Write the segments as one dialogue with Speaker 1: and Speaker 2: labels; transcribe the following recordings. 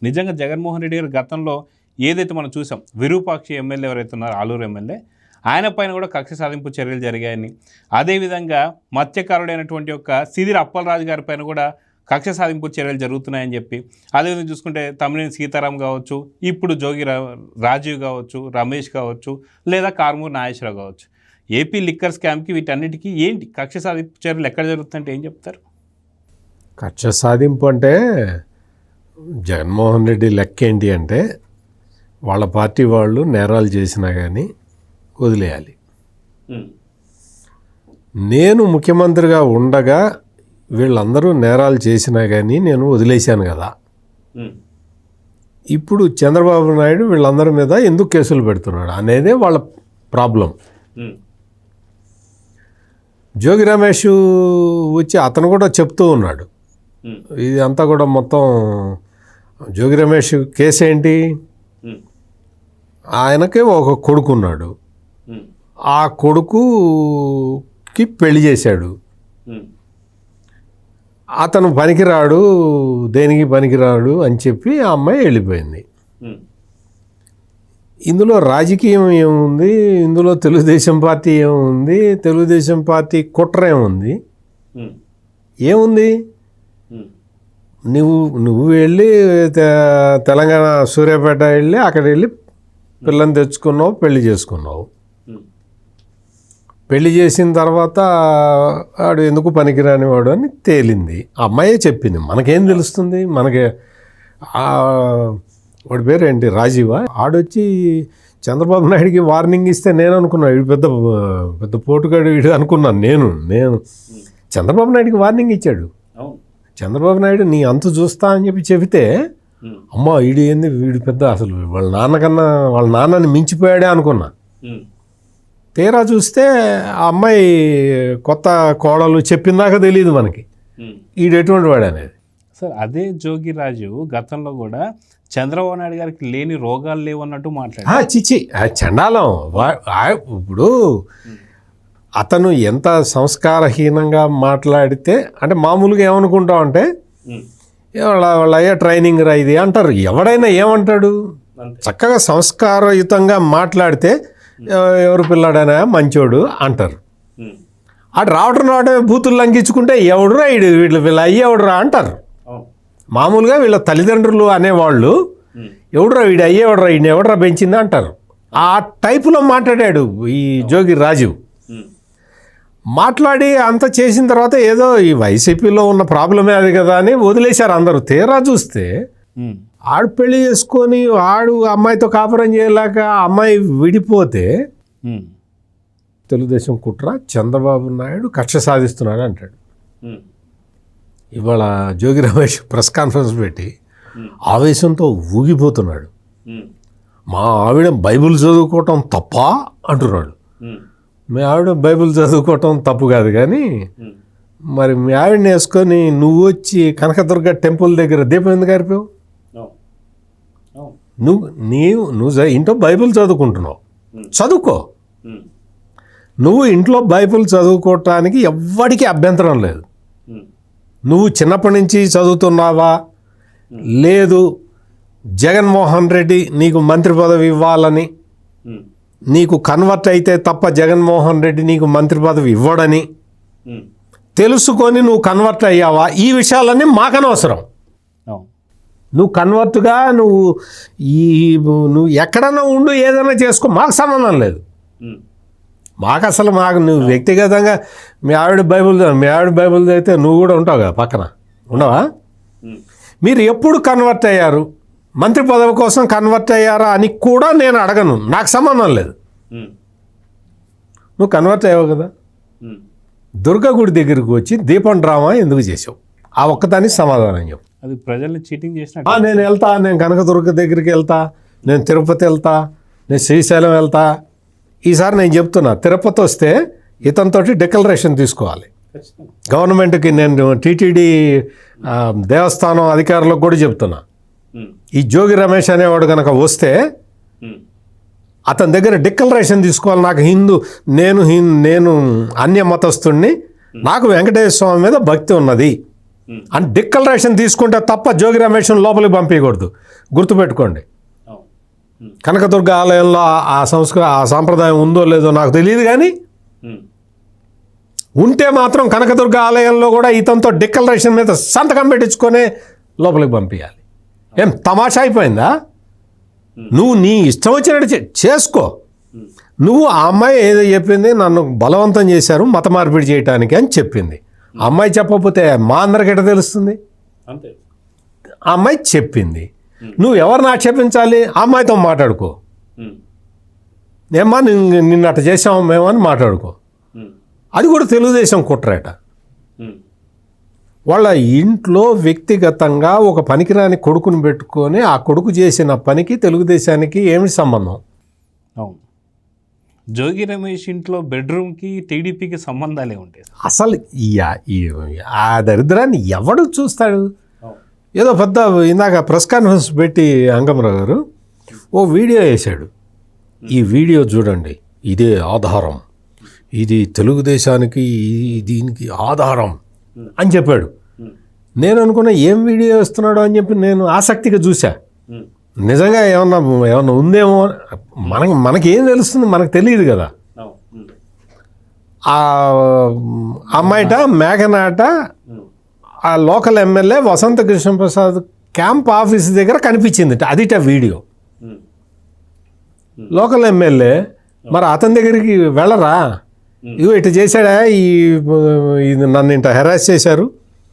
Speaker 1: నిజంగా జగన్మోహన్ రెడ్డి గారు గతంలో ఏదైతే మనం చూసాం, విరూపాక్షి ఎమ్మెల్యే ఎవరైతే ఉన్నారో ఆలూరు ఎమ్మెల్యే, ఆయన పైన కూడా కక్ష సాధింపు చర్యలు జరిగాయని, అదేవిధంగా మత్స్యకారుడైనటువంటి యొక్క సిదిరి అప్పలరాజు గారి పైన కూడా కక్ష సాధింపు చర్యలు జరుగుతున్నాయని చెప్పి, అదేవిధంగా చూసుకుంటే తమ్మినేని సీతారాం కావచ్చు, ఇప్పుడు జోగి రాజీవ్ కావచ్చు, రమేష్ కావచ్చు, లేదా కారుమూరి నాగేశ్వరరావు కావచ్చు, ఏపీ లిక్కర్ స్కామ్కి వీటన్నిటికీ ఏంటి కక్ష సాధింపు చర్యలు ఎక్కడ జరుగుతుందంటే ఏం చెప్తారు?
Speaker 2: కక్ష సాధింపు అంటే జగన్మోహన్ రెడ్డి లెక్క ఏంటి అంటే వాళ్ళ పార్టీ వాళ్ళు నేరాలు చేసినా కానీ వదిలేయాలి. నేను ముఖ్యమంత్రిగా ఉండగా వీళ్ళందరూ నేరాలు చేసినా కానీ నేను వదిలేశాను కదా. ఇప్పుడు చంద్రబాబు నాయుడు వీళ్ళందరి మీద ఎందుకు కేసులు పెడుతున్నాడు అనేదే వాళ్ళ ప్రాబ్లం. జోగి రమేష్ వచ్చి అతను కూడా చెప్తూ ఉన్నాడు, ఇది అంతా కూడా మొత్తం జోగి రమేష్ కేసు ఏంటి, ఆయనకే ఒక కొడుకున్నాడు, ఆ కొడుకుకి పెళ్లి చేశాడు, అతను పనికిరాడు, దేనికి పనికిరాడు అని చెప్పి ఆ అమ్మాయి వెళ్ళిపోయింది. ఇందులో రాజకీయం ఏముంది, ఇందులో తెలుగుదేశం పార్టీ ఏముంది, తెలుగుదేశం పార్టీ కుట్ర ఏముంది, ఏముంది? నువ్వు వెళ్ళి తెలంగాణ సూర్యాపేట వెళ్ళి అక్కడ వెళ్ళి పిల్లని తెచ్చుకున్నావు, పెళ్లి చేసుకున్నావు. పెళ్లి చేసిన తర్వాత వాడు ఎందుకు పనికిరాని వాడు అని తేలింది, అమ్మాయే చెప్పింది. మనకేం తెలుస్తుంది? మనకి వాడి పేరు ఏంటి, రాజీవా? ఆడొచ్చి చంద్రబాబు నాయుడికి వార్నింగ్ ఇస్తే నేను అనుకున్నా వీడు పెద్ద పెద్ద పోటుగాడు వీడు అనుకున్నాను. నేను చంద్రబాబు నాయుడికి వార్నింగ్ ఇచ్చాడు. చంద్రబాబు నాయుడు నీ అంతు చూస్తా అని చెప్పి చెబితే, అమ్మ వీడు ఏంది, వీడు పెద్ద అసలు వాళ్ళ నాన్నని మించిపోయాడే అనుకున్నా. తీరా చూస్తే ఆ అమ్మాయి కొత్త కోడలు చెప్పిందాకా తెలియదు మనకి వీడు ఎటువంటి వాడు అనేది.
Speaker 1: సార్, అదే జోగి రాజు గతంలో కూడా చంద్రబాబు నాయుడు గారికి లేని రోగాలు లేవన్నట్టు మాట్లాడారు.
Speaker 2: చిచ్చి చండాలం. ఇప్పుడు అతను ఎంత సంస్కారహీనంగా మాట్లాడితే, అంటే మామూలుగా ఏమనుకుంటాం అంటే వాళ్ళ అయ్యా ట్రైనింగ్ రా ఇది అంటారు. ఎవడైనా ఏమంటాడు? చక్కగా సంస్కారయుతంగా మాట్లాడితే ఎవరు పిల్లాడైనా మంచోడు అంటారు. అటు రావటం బూతులు లంఘించుకుంటే ఎవడురా వీళ్ళ అయ్యేవాడురా అంటారు. మామూలుగా వీళ్ళ తల్లిదండ్రులు అనేవాళ్ళు ఎవడురా వీడు అయ్యేవాడురా, వీడిని ఎవడరా పెంచింది అంటారు. ఆ టైపులో మాట్లాడాడు ఈ జోగి రాజు. మాట్లాడి అంత చేసిన తర్వాత ఏదో ఈ వైసీపీలో ఉన్న ప్రాబ్లమే అది కదా అని వదిలేశారు అందరూ. తీరా చూస్తే ఆడు పెళ్లి చేసుకొని ఆడు అమ్మాయితో కాపురం చేయలేక అమ్మాయి విడిపోతే తెలుగుదేశం కుట్ర, చంద్రబాబు నాయుడు కక్ష సాధిస్తున్నాడు అంటాడు. ఇవాళ జోగి రమేష్ ప్రెస్ కాన్ఫరెన్స్ పెట్టి ఆవేశంతో ఊగిపోతున్నాడు. మా ఆవిడ బైబిల్ చదువుకోవటం తప్ప అంటున్నాడు. మీ ఆవిడ బైబిల్ చదువుకోవటం తప్పు కాదు, కానీ మరి మీ ఆవిడని వేసుకొని నువ్వు వచ్చి కనకదుర్గ టెంపుల్ దగ్గర దీపం ఎందుకు ఆరిపోయావు? నువ్వు ఇంట్లో బైబిల్ చదువుకుంటున్నావు, చదువుకో. నువ్వు ఇంట్లో బైబిల్ చదువుకోవటానికి ఎవ్వడికి అభ్యంతరం లేదు. నువ్వు చిన్నప్పటి నుంచి చదువుతున్నావా? లేదు, జగన్మోహన్ రెడ్డి నీకు మంత్రి పదవి ఇవ్వాలని, నీకు కన్వర్ట్ అయితే తప్ప జగన్మోహన్ రెడ్డి నీకు మంత్రి పదవి ఇవ్వడని తెలుసుకొని నువ్వు కన్వర్ట్ అయ్యావా? ఈ విషయాలన్నీ మాకనవసరం. నువ్వు కన్వర్ట్గా నువ్వు ఎక్కడన్నా ఉండు, ఏదైనా చేసుకో, మాకు సంబంధం లేదు. మాకు నువ్వు వ్యక్తిగతంగా మీ ఆవిడ బైబుల్ చదివితే నువ్వు కూడా ఉంటావు కదా, పక్కన ఉండవా? మీరు ఎప్పుడు కన్వర్ట్ అయ్యారు, మంత్రి పదవి కోసం కన్వర్ట్ అయ్యారా అని కూడా నేను అడగను, నాకు సంబంధం లేదు. నువ్వు కన్వర్ట్ అయ్యావు కదా, దుర్గా గుడి దగ్గరికి వచ్చి దీపం డ్రామా ఎందుకు చేసావు? ఆ ఒక్కదానికి సమాధానం చెప్పు.
Speaker 1: అది ప్రజల్ని చీటింగ్ చేసిన.
Speaker 2: నేను వెళ్తా, నేను కనకదుర్గ దగ్గరికి వెళ్తా, నేను తిరుపతి వెళ్తా, నేను శ్రీశైలం వెళ్తా. ఈసారి నేను చెప్తున్నా, తిరుపతి వస్తే ఇతనితోటి డిక్లరేషన్ తీసుకోవాలి. గవర్నమెంట్కి నేను టీటీడీ దేవస్థానం అధికారులకు కూడా చెప్తున్నా, ఈ జోగి రమేష్ అనేవాడు కనుక వస్తే అతని దగ్గర డిక్లరేషన్ తీసుకోవాలి. నాకు నేను అన్య మతస్థుడిని, నాకు వెంకటేశ్వర స్వామి మీద భక్తి ఉన్నది, అని డిక్లరేషన్ తీసుకుంటే తప్ప జోగి రమేష్ను లోపలికి పంపించకూడదు. గుర్తుపెట్టుకోండి. కనకదుర్గ ఆలయంలో ఆ సాంప్రదాయం ఉందో లేదో నాకు తెలియదు, కానీ ఉంటే మాత్రం కనకదుర్గ ఆలయంలో కూడా ఇతనితో డిక్లరేషన్ మీద సంతకం పెట్టించుకొని లోపలికి పంపించాలి. ఏం తమాషా అయిపోయిందా? నువ్వు నీ ఇష్టం వచ్చినట్టు చేసుకో. నువ్వు ఆ అమ్మాయి ఏదో చెప్పింది, నన్ను బలవంతం చేశారు మత మార్పిడి చేయటానికి అని చెప్పింది. ఆ అమ్మాయి చెప్పకపోతే మా అందరికి ఎట్లా తెలుస్తుంది? ఆ అమ్మాయి చెప్పింది. నువ్వు ఎవరిని ఆక్షేపించాలి? ఆ అమ్మాయితో మాట్లాడుకో. ఏమ్మా నిన్ను అట్ట చేసాము మేము అని మాట్లాడుకో. అది కూడా తెలుగుదేశం కుట్రేట. వాళ్ళ ఇంట్లో వ్యక్తిగతంగా ఒక పనికిరాని కొడుకుని పెట్టుకొని ఆ కొడుకు చేసిన పనికి తెలుగుదేశానికి ఏమి సంబంధం?
Speaker 1: అవును, జోగి రమేష్ ఇంట్లో బెడ్రూమ్కి టీడీపీకి సంబంధాలే ఉంటాయి
Speaker 2: అసలు. ఆ దరిద్రాన్ని ఎవడు చూస్తాడు? ఏదో పెద్ద ఇందాక ప్రెస్ కాన్ఫరెన్స్ పెట్టి అంగమరావు గారు ఓ వీడియో వేశాడు. ఈ వీడియో చూడండి, ఇదే ఆధారం, ఇది తెలుగుదేశానికి దీనికి ఆధారం అని చెప్పాడు. నేను అనుకున్నా ఏం వీడియో వేస్తున్నాడు అని చెప్పి నేను ఆసక్తిగా చూసా. నిజంగా ఏమన్నా ఉందేమో, మనకేం తెలుస్తుంది? మనకు తెలియదు కదా. ఆ అమ్మాయిట మేఘనాట ఆ లోకల్ ఎమ్మెల్యే వసంత కృష్ణప్రసాద్ క్యాంప్ ఆఫీస్ దగ్గర కనిపించింది. అదిట వీడియో. లోకల్ ఎమ్మెల్యే మరి అతని దగ్గరికి వెళ్ళరా? ఇగో ఇట్లా చేశాడా, నన్ను ఇంత హెరాస్ చేశారు,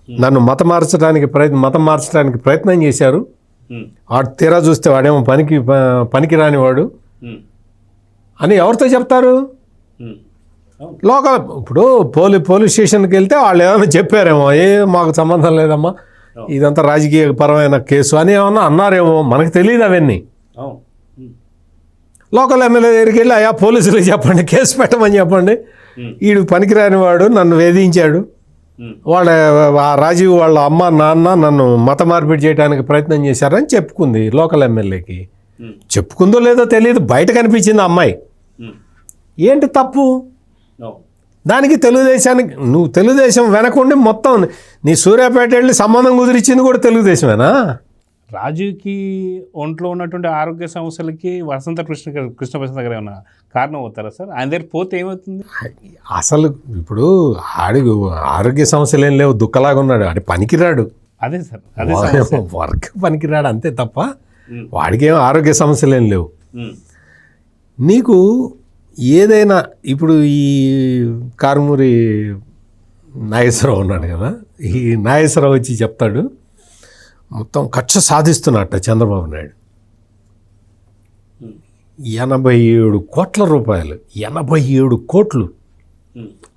Speaker 2: నన్ను మతం మార్చడానికి ప్రయత్నం చేశారు, వాడు తీరా చూస్తే వాడేమో పనికి రానివాడు అని ఎవరితో చెప్తారు? లోకల్. ఇప్పుడు పోలీస్ స్టేషన్కి వెళ్తే వాళ్ళు ఏమైనా చెప్పారేమో, మాకు సంబంధం లేదమ్మా, ఇదంతా రాజకీయ పరమైన కేసు అని ఏమన్నా అన్నారేమో, మనకు తెలియదు అవన్నీ. లోకల్ ఎమ్మెల్యే దగ్గరికి వెళ్ళి అయ్యా పోలీసులకు చెప్పండి, కేసు పెట్టమని చెప్పండి, వీడు పనికిరాని వాడు నన్ను వేధించాడు, ఆ రాజీవ్ వాళ్ళ అమ్మ నాన్న నన్ను మత మార్పిడి చేయడానికి ప్రయత్నం చేశారని చెప్పుకుంది లోకల్ ఎమ్మెల్యేకి. చెప్పుకుందో లేదో తెలియదు, బయట కనిపించింది అమ్మాయి. ఏంటి తప్పు దానికి? నువ్వు తెలుగుదేశం వెనకుండి మొత్తం నీ సూర్యాపేట వెళ్ళి సంబంధం కుదిరిచ్చింది కూడా తెలుగుదేశమేనా?
Speaker 1: రాజుకి ఒంట్లో ఉన్నటువంటి ఆరోగ్య సమస్యలకి వసంత కృష్ణప్రసాద్ దగ్గర ఏమన్నా కారణం అవుతారా సార్? ఆయన దగ్గర పోతే ఏమవుతుంది?
Speaker 2: అసలు ఇప్పుడు ఆరోగ్య సమస్యలు ఏం లేవు, దుఃఖలాగా ఉన్నాడు, ఆడి పనికిరాడు.
Speaker 1: అదే సార్, అదే
Speaker 2: వర్క్ పనికిరాడు అంతే తప్ప వాడికి ఏం ఆరోగ్య సమస్యలు ఏం లేవు. నీకు ఏదైనా ఇప్పుడు ఈ కారుమూరి నాగేశ్వరరావు ఉన్నాడు కదా, ఈ నాగేశ్వరరావు వచ్చి చెప్తాడు మొత్తం కక్ష సాధిస్తున్నట్ట చంద్రబాబు నాయుడు. 87 కోట్ల రూపాయలు, 87 కోట్లు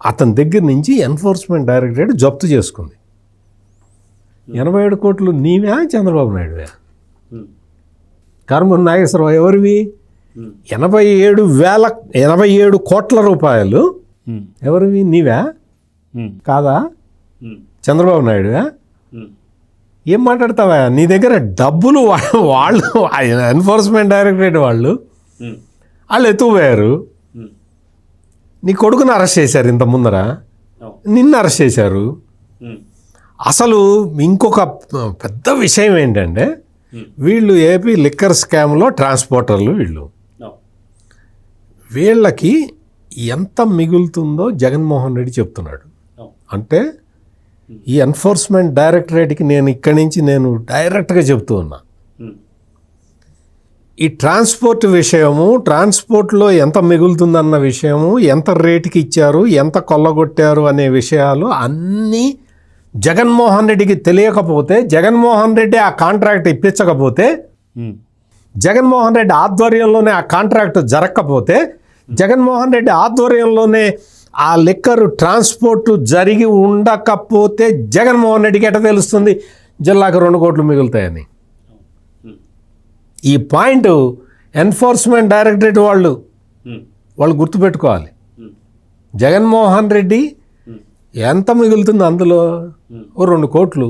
Speaker 2: అతని దగ్గర నుంచి ఎన్ఫోర్స్మెంట్ డైరెక్టరేట్ జప్తు చేసుకుంది. 87 కోట్లు నీవే చంద్రబాబు నాయుడువే? కారుమూరి నాగేశ్వరరావు ఎవరివి? 87 కోట్ల రూపాయలు ఎవరివి? నీవే కాదా? చంద్రబాబు నాయుడువే? ఏం మాట్లాడతావా? నీ దగ్గర డబ్బులు వాళ్ళు ఎన్ఫోర్స్మెంట్ డైరెక్టరేట్ వాళ్ళు ఎత్తుకుపోయారు. నీ కొడుకుని అరెస్ట్ చేశారు, ఇంత ముందర నిన్ను అరెస్ట్ చేశారు. అసలు ఇంకొక పెద్ద విషయం ఏంటంటే వీళ్ళు ఏపీ లిక్కర్ స్కామ్లో ట్రాన్స్పోర్టర్లు. వీళ్ళకి ఎంత మిగులుతుందో జగన్మోహన్ రెడ్డి చెప్తున్నాడు. అంటే ఈ ఎన్ఫోర్స్మెంట్ డైరెక్టరేట్కి నేను ఇక్కడి నుంచి డైరెక్ట్గా చెప్తూ ఉన్నా, ఈ ట్రాన్స్పోర్ట్ విషయము, ట్రాన్స్పోర్ట్లో ఎంత మిగులుతుందన్న విషయము, ఎంత రేటుకి ఇచ్చారు, ఎంత కొల్లగొట్టారు అనే విషయాలు అన్నీ జగన్మోహన్ రెడ్డికి తెలియకపోతే, జగన్మోహన్ రెడ్డి ఆ కాంట్రాక్ట్ ఇప్పించకపోతే, జగన్మోహన్ రెడ్డి ఆధ్వర్యంలోనే ఆ కాంట్రాక్ట్ జరగకపోతే, జగన్మోహన్ రెడ్డి ఆధ్వర్యంలోనే ఆ లిక్కర్ ట్రాన్స్పోర్ట్ జరిగి ఉండకపోతే జగన్మోహన్ రెడ్డికి ఎట్లా తెలుస్తుంది జిల్లాకు 2 కోట్లు మిగులుతాయని? ఈ పాయింట్ ఎన్ఫోర్స్మెంట్ డైరెక్టరేట్ వాళ్ళు గుర్తుపెట్టుకోవాలి. జగన్మోహన్ రెడ్డి ఎంత మిగులుతుంది అందులో 2 కోట్లు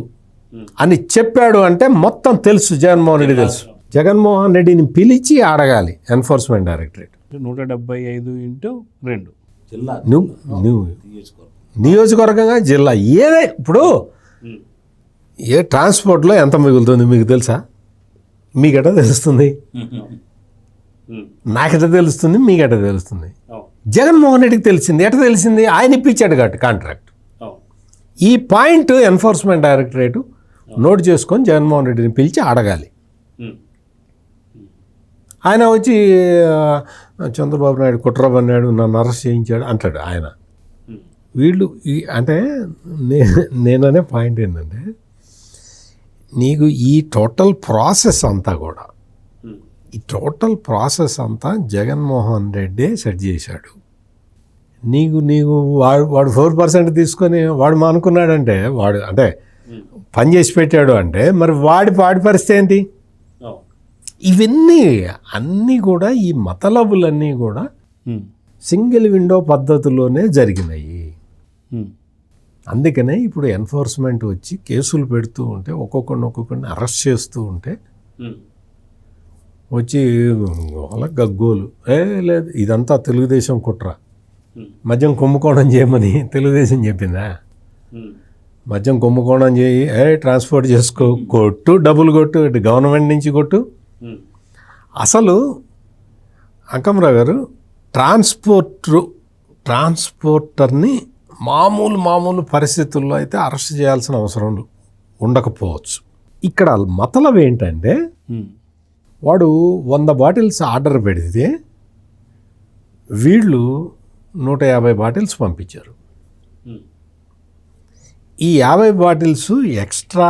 Speaker 2: అని చెప్పాడు అంటే మొత్తం తెలుసు, జగన్మోహన్ రెడ్డి తెలుసు. జగన్మోహన్ రెడ్డిని పిలిచి అడగాలి ఎన్ఫోర్స్మెంట్ డైరెక్టరేట్.
Speaker 1: 175/2
Speaker 2: నువ్వు నియోజకవర్గంగా జిల్లా ఏదే. ఇప్పుడు ఏ ట్రాన్స్పోర్ట్లో ఎంత మిగులుతుంది మీకు తెలుసా? మీకెట తెలుస్తుంది? నాకెట తెలుస్తుంది? మీకెట తెలుస్తుంది? జగన్మోహన్ రెడ్డికి తెలిసింది. ఎట తెలిసింది? ఆయన ఇప్పించాడు కాబట్టి కాంట్రాక్ట్. ఈ పాయింట్ ఎన్ఫోర్స్మెంట్ డైరెక్టరేట్ నోట్ చేసుకొని జగన్మోహన్ రెడ్డిని పిలిచి అడగాలి. ఆయన వచ్చి చంద్రబాబు నాయుడు కుట్ర పన్నాడు, నన్ను అరెస్ట్ చేయించాడు అంటాడు ఆయన. వీళ్ళు అంటే నేననే పాయింట్ ఏంటంటే, నీకు ఈ టోటల్ ప్రాసెస్ అంతా కూడా, ఈ టోటల్ ప్రాసెస్ అంతా జగన్మోహన్ రెడ్డి సెట్ చేశాడు. నీకు వాడు 4% తీసుకొని వాడు మానుకున్నాడంటే, వాడు అంటే పని చేసి పెట్టాడు అంటే, మరి వాడి పరిస్థితి ఏంటి? ఇవన్నీ అన్నీ కూడా ఈ మతలబులన్నీ కూడా సింగిల్ విండో పద్ధతిలోనే జరిగినాయి. అందుకనే ఇప్పుడు ఎన్ఫోర్స్మెంట్ వచ్చి కేసులు పెడుతూ ఉంటే, ఒక్కొక్కరిని అరెస్ట్ చేస్తూ ఉంటే వచ్చి వాళ్ళ గగ్గోలు, లేదు ఇదంతా తెలుగుదేశం కుట్ర, మద్యం కుంభకోణం చేయమని తెలుగుదేశం చెప్పిందా? మద్యం కుంభకోణం చేయి, ట్రాన్స్పోర్ట్ చేసుకో, కొట్టు, డబ్బులు కొట్టు, ఇటు గవర్నమెంట్ నుంచి కొట్టు. అసలు అంకమరావు గారు ట్రాన్స్పోర్టర్ని మామూలు పరిస్థితుల్లో అయితే అరెస్ట్ చేయాల్సిన అవసరం ఉండకపోవచ్చు. ఇక్కడ మతలబ్ ఏంటంటే, వాడు 100 బాటిల్స్ ఆర్డర్ పెడితే వీళ్ళు 150 బాటిల్స్ పంపించారు. ఈ 50 బాటిల్స్ ఎక్స్ట్రా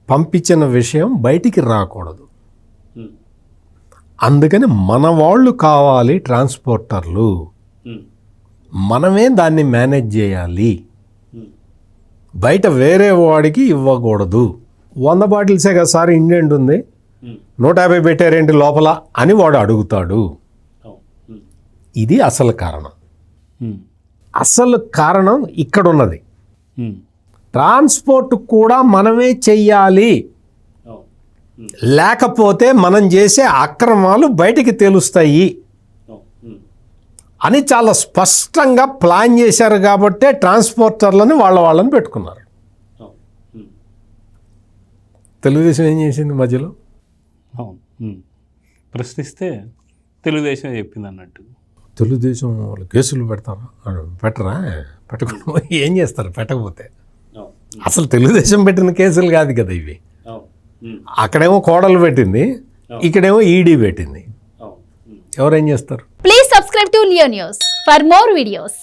Speaker 2: పంపించిన విషయం బయటికి రాకూడదు. అందుకని మన వాళ్ళు కావాలి ట్రాన్స్పోర్టర్లు, మనమే దాన్ని మేనేజ్ చేయాలి, బయట వేరే వాడికి ఇవ్వకూడదు. 100 బాటిల్సే కదా సార్ ఇండియన్ ఉంది, 150 పెట్టారేంటి లోపల అని వాడు అడుగుతాడు. ఇది అసలు కారణం. అసలు కారణం ఇక్కడ ఉన్నది. ట్రాన్స్పోర్ట్ కూడా మనమే చెయ్యాలి, లేకపోతే మనం చేసే అక్రమాలు బయటికి తెలుస్తాయి అని చాలా స్పష్టంగా ప్లాన్ చేశారు. కాబట్టే ట్రాన్స్పోర్టర్లను వాళ్ళని పెట్టుకున్నారు. తెలుగుదేశం ఏం చేసింది మధ్యలో?
Speaker 1: ప్రశ్నిస్తే తెలుగుదేశం చెప్పింది అన్నట్టు.
Speaker 2: తెలుగుదేశం వాళ్ళు కేసులు పెట్టరా? పెట్టకుండా ఏం చేస్తారు? పెట్టకపోతే అసలు తెలుగుదేశం పెట్టిన కేసులు కాదు కదా ఇవి. అక్కడేమో కోడలు పెట్టింది, ఇక్కడేమో ఈడీ పెట్టింది. ఎవరేం చేస్తారు?
Speaker 3: Please subscribe to Leo news for more videos.